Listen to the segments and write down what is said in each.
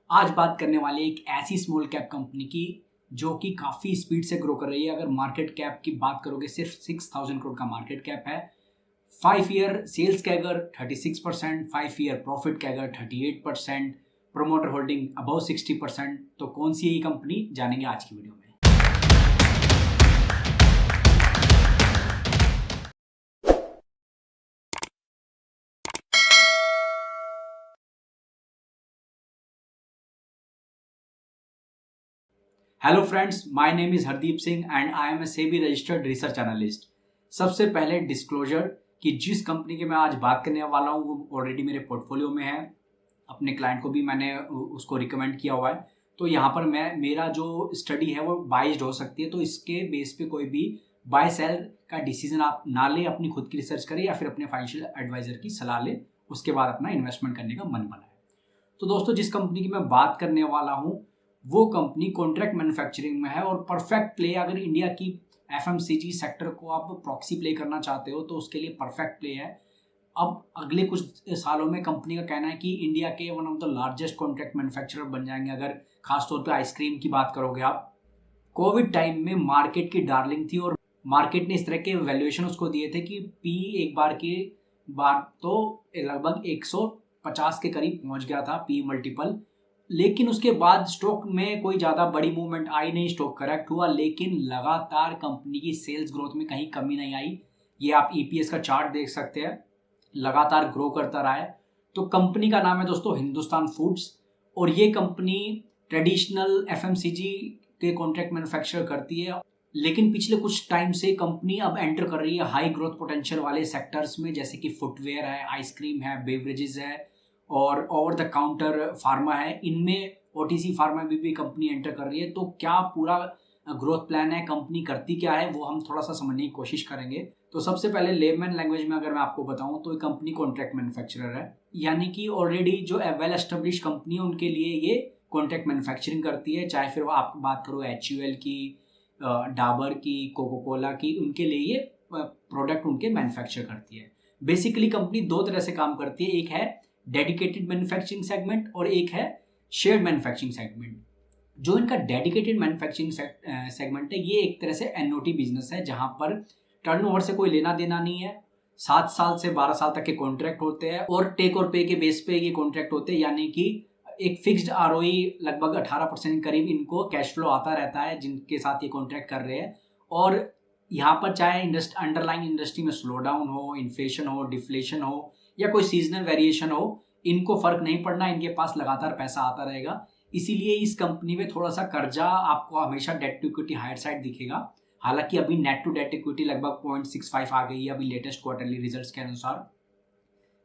आज बात करने वाले एक ऐसी स्मॉल कैप कंपनी की जो कि काफ़ी स्पीड से ग्रो कर रही है। अगर मार्केट कैप की बात करोगे सिर्फ 6,000 करोड़ का मार्केट कैप है। 5 year sales CAGR 36%, 5 year profit CAGR 38%, promoter holding above 60%। तो कौन सी है ये कंपनी, जानेंगे आज की वीडियो में। Hello friends, my name is Hardeep Singh and I am a SEBI registered research analyst. सबसे पहले डिस्क्लोजर कि जिस कंपनी की मैं आज बात करने वाला हूँ वो ऑलरेडी मेरे पोर्टफोलियो में है। अपने क्लाइंट को भी मैंने उसको रिकमेंड किया हुआ है। तो यहाँ पर मेरा जो स्टडी है वो बाइज्ड हो सकती है, तो इसके बेस पे कोई भी बाय सेल का डिसीजन आप ना ले, अपनी खुद की रिसर्च करें या फिर अपने फाइनेंशियल एडवाइजर की सलाह ले, उसके बाद अपना इन्वेस्टमेंट करने का मन बनाए। तो दोस्तों, जिस कंपनी की मैं बात करने वाला हूँ वो कंपनी कॉन्ट्रैक्ट मैन्युफैक्चरिंग में है और परफेक्ट प्ले, अगर इंडिया की एफएमसीजी सेक्टर को आप प्रॉक्सी प्ले करना चाहते हो तो उसके लिए परफेक्ट प्ले है। अब अगले कुछ सालों में कंपनी का कहना है कि इंडिया के one of the largest contract manufacturer बन जाएंगे। अगर खासतौर पे आइसक्रीम की बात करोगे आप, कोविड टाइम में मार्केट की डार्लिंग थी और मार्केट ने इस तरह के वैल्यूएशन उसको दिए थे कि पी एक बार तो लगभग 150 के करीब पहुंच गया था पी मल्टीपल। लेकिन उसके बाद स्टॉक में कोई ज़्यादा बड़ी मूवमेंट आई नहीं, स्टॉक करेक्ट हुआ, लेकिन लगातार कंपनी की सेल्स ग्रोथ में कहीं कमी नहीं आई। ये आप ईपीएस का चार्ट देख सकते हैं, लगातार ग्रो करता रहा है। तो कंपनी का नाम है दोस्तों हिंदुस्तान फूड्स, और ये कंपनी ट्रेडिशनल एफएमसीजी के कॉन्ट्रैक्ट मैन्युफैक्चर करती है। लेकिन पिछले कुछ टाइम से कंपनी अब एंटर कर रही है हाई ग्रोथ पोटेंशियल वाले सेक्टर्स में, जैसे कि फुटवेयर है, आइसक्रीम है, बेवरेजेस है और ओवर द काउंटर फार्मा है। इनमें ओटीसी फार्मा में भी कंपनी एंटर कर रही है। तो क्या पूरा ग्रोथ प्लान है, कंपनी करती क्या है, वो हम थोड़ा सा समझने की कोशिश करेंगे। तो सबसे पहले लेमैन लैंग्वेज में अगर मैं आपको बताऊं तो ये कंपनी कॉन्ट्रैक्ट मैन्युफैक्चरर है, यानी कि ऑलरेडी जो वेल एस्टेब्लिश कंपनी है उनके लिए ये कॉन्ट्रैक्ट मैन्युफैक्चरिंग करती है। चाहे फिर वो आप बात करो HUL की, डाबर की, कोको कोला की, उनके लिए ये प्रोडक्ट उनके मैन्युफैक्चर करती है। बेसिकली कंपनी दो तरह से काम करती है, एक है डेडिकेटेड मैन्युफैक्चरिंग सेगमेंट और एक है शेयर्ड मैन्युफैक्चरिंग सेगमेंट। जो इनका डेडिकेटेड मैन्युफैक्चरिंग सेगमेंट है ये एक तरह से एनओटी बिजनेस है, जहां पर टर्नओवर से कोई लेना देना नहीं है। 7 साल से 12 साल तक के कॉन्ट्रैक्ट होते हैं और टेक और पे के बेस पे ये कॉन्ट्रैक्ट होते हैं, यानी कि एक फिक्स्ड ROE लगभग 18% करीब इनको कैश फ्लो आता रहता है जिनके साथ ये कॉन्ट्रैक्ट कर रहे हैं। और यहाँ पर चाहे अंडरलाइन इंडस्ट्री में स्लो डाउन हो, इन्फ्लेशन हो, डिफ्लेशन हो या कोई सीजनल वेरिएशन हो, इनको फर्क नहीं पड़ना, इनके पास लगातार पैसा आता रहेगा। इसीलिए इस कंपनी में थोड़ा सा कर्जा आपको हमेशा debt to equity higher side दिखेगा। हालांकि अभी नेट टू डेट इक्विटी लगभग 0.65 आ गई है अभी लेटेस्ट क्वार्टरली रिजल्ट्स के अनुसार।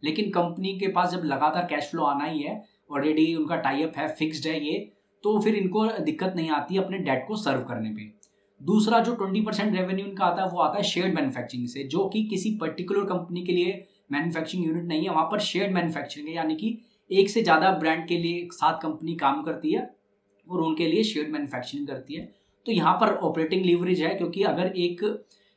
लेकिन कंपनी के पास जब लगातार कैश फ्लो आना ही है, ऑलरेडी उनका टाई अप है, फिक्स्ड है ये, तो फिर इनको दिक्कत नहीं आती अपने डेट को सर्व करने पे। दूसरा जो 20% रेवेन्यू इनका आता है वो आता है शेयर्ड मैन्युफैक्चरिंग से, जो कि किसी पर्टिकुलर कंपनी के लिए मैन्युफैक्चरिंग यूनिट नहीं है, वहां पर शेयर्ड मैन्युफैक्चरिंग है, यानी कि एक से ज्यादा ब्रांड के लिए एक साथ कंपनी काम करती है और उनके लिए शेयर्ड मैन्युफैक्चरिंग करती है। तो यहाँ पर ऑपरेटिंग लीवरेज है, क्योंकि अगर एक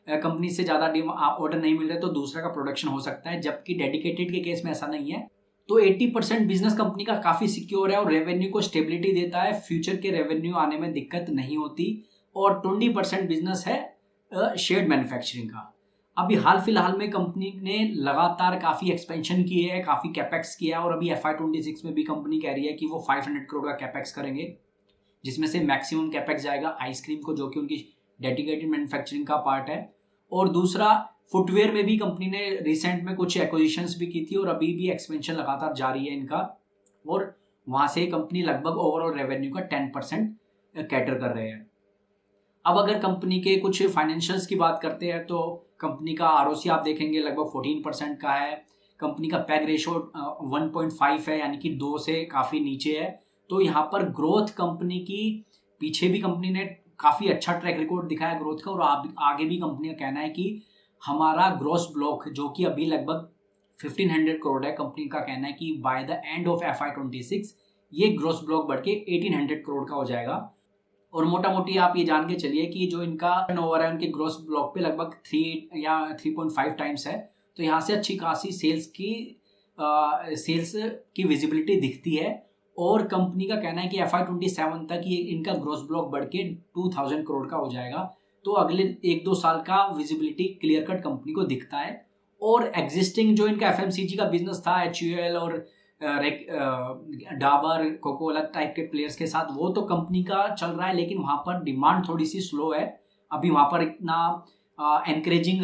कंपनी से ज्यादा ऑर्डर नहीं मिल रहे तो दूसरा का प्रोडक्शन हो सकता है, जबकि डेडिकेटेड के केस में ऐसा नहीं है। तो 80% बिजनेस कंपनी का काफी सिक्योर है और रेवेन्यू को स्टेबिलिटी देता है, फ्यूचर के रेवेन्यू आने में दिक्कत नहीं होती। और 20% बिजनेस है शेयर्ड मैन्युफैक्चरिंग का। अभी हाल फिलहाल में कंपनी ने लगातार काफी एक्सपेंशन की है, काफी कैपेक्स किया है और अभी FY26 में भी कंपनी कह रही है कि वो 500 करोड़ का कैपेक्स करेंगे, जिसमें से मैक्सिमम कैपेक्स जाएगा आइसक्रीम को, जो कि उनकी डेडिकेटेड मैन्युफैक्चरिंग का पार्ट है। और दूसरा, फुटवेयर में भी कंपनी ने रिसेंट में कुछ एक्विजिशंस भी की थी और अभी भी एक्सपेंशन लगातार जारी है इनका, और वहां से कंपनी लगभग ओवरऑल रेवेन्यू का 10% कैटर कर रहे हैं। अब अगर कंपनी के कुछ फाइनेंशियल्स की बात करते हैं तो कंपनी का ROC आप देखेंगे लगभग 14% का है। कंपनी का पैग रेशो 1.5 है, यानी कि 2 से काफ़ी नीचे है। तो यहाँ पर ग्रोथ कंपनी की, पीछे भी कंपनी ने काफ़ी अच्छा ट्रैक रिकॉर्ड दिखाया ग्रोथ का, और आगे भी कंपनी का कहना है कि हमारा ग्रॉस ब्लॉक जो कि अभी लगभग 1500 करोड़ है, कंपनी का कहना है कि by the end of FY26 ये ग्रॉस ब्लॉक बढ़ के 1800 करोड़ का हो जाएगा। और मोटा मोटी आप ये जान के चलिए कि जो इनका टर्नओवर है उनके ग्रॉस ब्लॉक पे लगभग 3 या 3.5 टाइम्स है। तो यहाँ से अच्छी खासी सेल्स की विजिबिलिटी दिखती है। और कंपनी का कहना है कि FY27 तक ये इनका ग्रोस ब्लॉक बढ़ के 2000 करोड़ का हो जाएगा। तो अगले 1-2 साल का विजिबिलिटी क्लियर कट कंपनी को दिखता है। और एग्जिस्टिंग जो इनका FMCG का बिजनेस था, HUL और डाबर, कोकोला टाइप के प्लेयर्स के साथ, वो तो कंपनी का चल रहा है, लेकिन वहाँ पर डिमांड थोड़ी सी स्लो है। अभी वहाँ पर इतना एनकरेजिंग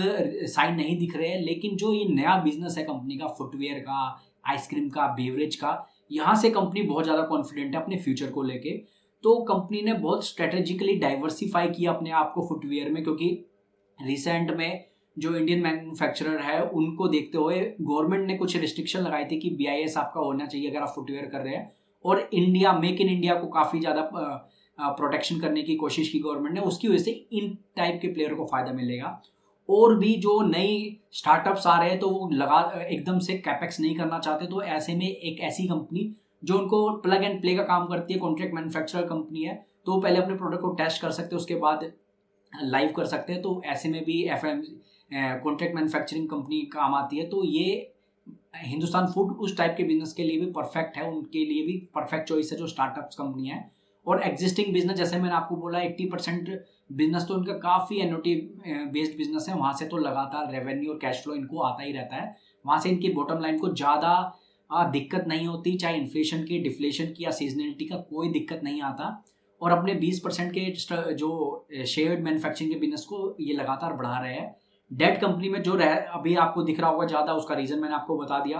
साइन नहीं दिख रहे हैं। लेकिन जो ये नया बिजनेस है कंपनी का, फुटवेयर का, आइसक्रीम का, बेवरेज का, यहाँ से कंपनी बहुत ज़्यादा कॉन्फिडेंट है अपने फ्यूचर को लेके। तो कंपनी ने बहुत स्ट्रेटेजिकली डाइवर्सिफाई किया अपने आप को फुटवेयर में, क्योंकि रिसेंट में जो इंडियन मैन्युफैक्चरर है उनको देखते हुए गवर्नमेंट ने कुछ रिस्ट्रिक्शन लगाई थी कि BIS आपका होना चाहिए अगर आप फुटवेयर कर रहे हैं। और इंडिया, मेक इन इंडिया को काफ़ी ज़्यादा प्रोटेक्शन करने की कोशिश की गवर्नमेंट ने। उसकी वजह से इन टाइप के प्लेयर को फ़ायदा मिलेगा। और भी जो नई स्टार्टअप्स आ रहे हैं तो वो एकदम से कैपेक्स नहीं करना चाहते, तो ऐसे में एक ऐसी कंपनी जो उनको प्लग एंड प्ले का काम करती है, कॉन्ट्रैक्ट मैन्युफैक्चरर कंपनी है, तो पहले अपने प्रोडक्ट को टेस्ट कर सकते हैं, उसके बाद लाइव कर सकते हैं। तो ऐसे में भी कॉन्ट्रैक्ट मैन्युफैक्चरिंग कंपनी काम आती है। तो ये हिंदुस्तान फूड उस टाइप के बिजनेस के लिए भी परफेक्ट है, उनके लिए भी परफेक्ट चॉइस है जो स्टार्टअप्स कंपनी है। और एग्जिस्टिंग बिजनेस, जैसे मैंने आपको बोला, 80% बिजनेस तो इनका काफ़ी एन्युटी बेस्ड बिजनेस है, वहाँ से तो लगातार रेवेन्यू और कैश फ्लो इनको आता ही रहता है। वहाँ से इनकी बॉटम लाइन को ज़्यादा दिक्कत नहीं होती, चाहे इन्फ्लेशन की, डिफ्लेशन की या सीजनलिटी का, कोई दिक्कत नहीं आता। और अपने 20% के जो शेयर्ड मैन्युफैक्चरिंग के बिजनेस को ये लगातार बढ़ा रहे हैं। डेट कंपनी में जो अभी आपको दिख रहा होगा ज़्यादा, उसका रीज़न मैंने आपको बता दिया,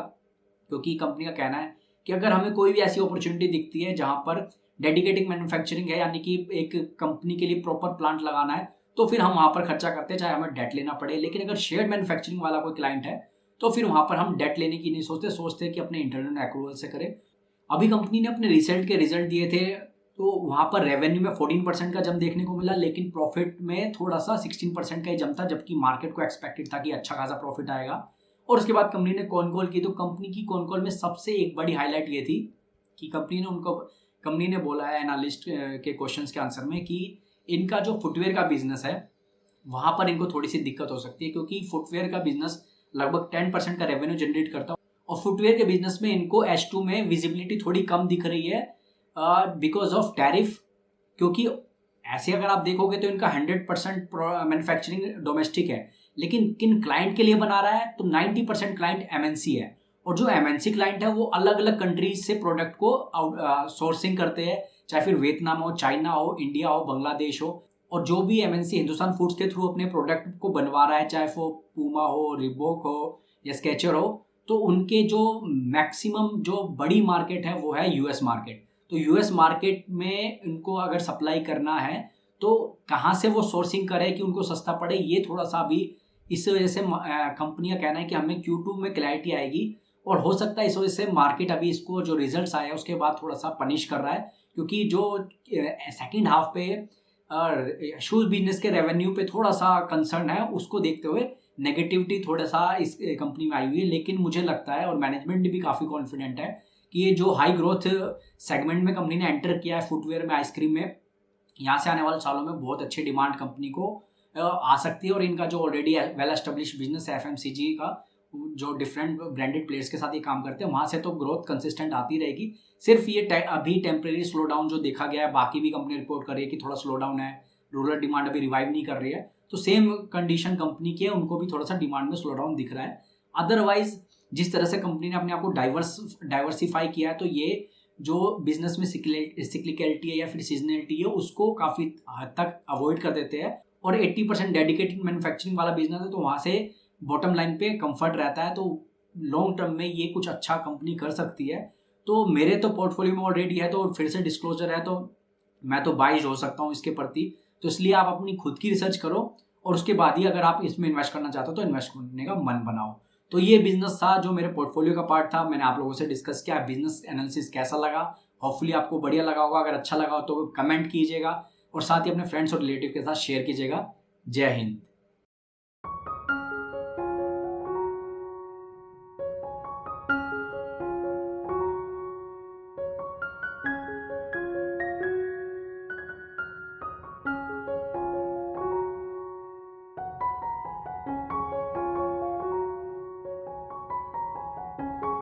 क्योंकि कंपनी का कहना है कि अगर हमें कोई भी ऐसी अपॉर्चुनिटी दिखती है जहाँ पर डेडिकेटिंग मैन्युफैक्चरिंग है, यानी कि एक कंपनी के लिए प्रॉपर प्लांट लगाना है, तो फिर हम वहाँ पर खर्चा करते हैं, चाहे हमें डेट लेना पड़े। लेकिन अगर शेयर्ड मैन्युफैक्चरिंग वाला कोई क्लाइंट है तो फिर वहाँ पर हम डेट लेने की नहीं सोचते कि अपने इंटरनल एक्रूवल से करें। अभी कंपनी ने अपने रिजल्ट दिए थे, तो वहाँ पर रेवेन्यू में 14% का जंप देखने को मिला, लेकिन प्रॉफिट में थोड़ा सा 16% का ही जंप था, जबकि मार्केट को एक्सपेक्टेड था कि अच्छा खासा प्रॉफिट आएगा। और उसके बाद कंपनी ने कॉन कॉल की, तो कंपनी की कॉन कॉल में सबसे एक बड़ी हाईलाइट ये थी कि कंपनी ने बोला है एनालिस्ट के क्वेश्चंस के आंसर में कि इनका जो फुटवेयर का बिजनेस है वहाँ पर इनको थोड़ी सी दिक्कत हो सकती है, क्योंकि फुटवेयर का बिजनेस लगभग 10% का रेवेन्यू जनरेट करता है। और फुटवेयर के बिजनेस में इनको H2 में विजिबिलिटी थोड़ी कम दिख रही है बिकॉज ऑफ टैरिफ। क्योंकि ऐसे अगर आप देखोगे तो इनका 100% मैन्युफैक्चरिंग डोमेस्टिक है, लेकिन किन क्लाइंट के लिए बना रहा है, तो 90% क्लाइंट MNC है। और जो MNC क्लाइंट है वो अलग अलग कंट्रीज से प्रोडक्ट को सोर्सिंग करते हैं, चाहे फिर वियतनाम हो, चाइना हो, इंडिया हो, बांग्लादेश हो। और जो भी MNC हिंदुस्तान फूड्स के थ्रू अपने प्रोडक्ट को बनवा रहा है, चाहे वो पूमा हो, रिबॉक हो या स्केचर हो, तो उनके जो मैक्सिमम जो बड़ी मार्केट है वो है US मार्केट। तो US मार्केट में इनको अगर सप्लाई करना है तो कहाँ से वो सोर्सिंग करे कि उनको सस्ता पड़े, ये थोड़ा सा अभी इस वजह से कंपनी का कहना है कि हमें Q2 में क्लैरिटी आएगी। और हो सकता है इस वजह से मार्केट अभी इसको जो रिजल्ट्स आए उसके बाद थोड़ा सा पनिश कर रहा है, क्योंकि जो सेकेंड हाफ पे शूज बिजनेस के रेवेन्यू पे थोड़ा सा कंसर्न है, उसको देखते हुए नेगेटिविटी थोड़ा सा इस कंपनी में आई हुई है। लेकिन मुझे लगता है और मैनेजमेंट भी काफ़ी कॉन्फिडेंट है कि ये जो हाई ग्रोथ सेगमेंट में कंपनी ने एंटर किया है फुटवेयर में, आइसक्रीम में, यहाँ से आने वाले सालों में बहुत अच्छी डिमांड कंपनी को आ सकती है। और इनका जो ऑलरेडी वेल एस्टेब्लिश बिजनेस है FMCG का, जो डिफरेंट ब्रांडेड प्लेयर्स के साथ ये काम करते हैं, वहाँ से तो ग्रोथ कंसिस्टेंट आती रहेगी। सिर्फ ये अभी टेम्परेरी स्लो डाउन जो देखा गया है, बाकी भी कंपनी रिपोर्ट कर रही है कि थोड़ा स्लो डाउन है, रूरल डिमांड अभी रिवाइव नहीं कर रही है, तो सेम कंडीशन कंपनी की है, उनको भी थोड़ा सा डिमांड में स्लो डाउन दिख रहा है। अदरवाइज जिस तरह से कंपनी ने अपने आप को डाइवर्सिफाई किया है, तो ये जो बिजनेस में सिक्लिकलिटी है या फिर सीजनलिटी है उसको काफ़ी हद तक अवॉइड कर देते हैं। और 80% डेडिकेटेड मैन्युफैक्चरिंग वाला बिजनेस है, तो वहाँ से बॉटम लाइन पे कंफर्ट रहता है, तो लॉन्ग टर्म में ये कुछ अच्छा कंपनी कर सकती है। तो मेरे तो पोर्टफोलियो में ऑलरेडी है, तो फिर से डिस्क्लोजर है, तो मैं तो बाइज हो सकता हूँ इसके प्रति। तो इसलिए आप अपनी खुद की रिसर्च करो और उसके बाद ही अगर आप इसमें इन्वेस्ट करना चाहते हो तो इन्वेस्ट करने का मन बनाओ। तो ये बिजनेस था जो मेरे पोर्टफोलियो का पार्ट था, मैंने आप लोगों से डिस्कस किया। बिजनेस एनालिसिस कैसा लगा, होपफुली आपको बढ़िया लगा होगा। अगर अच्छा लगा हो तो कमेंट कीजिएगा और साथ ही अपने फ्रेंड्स और रिलेटिव के साथ शेयर कीजिएगा। जय हिंद।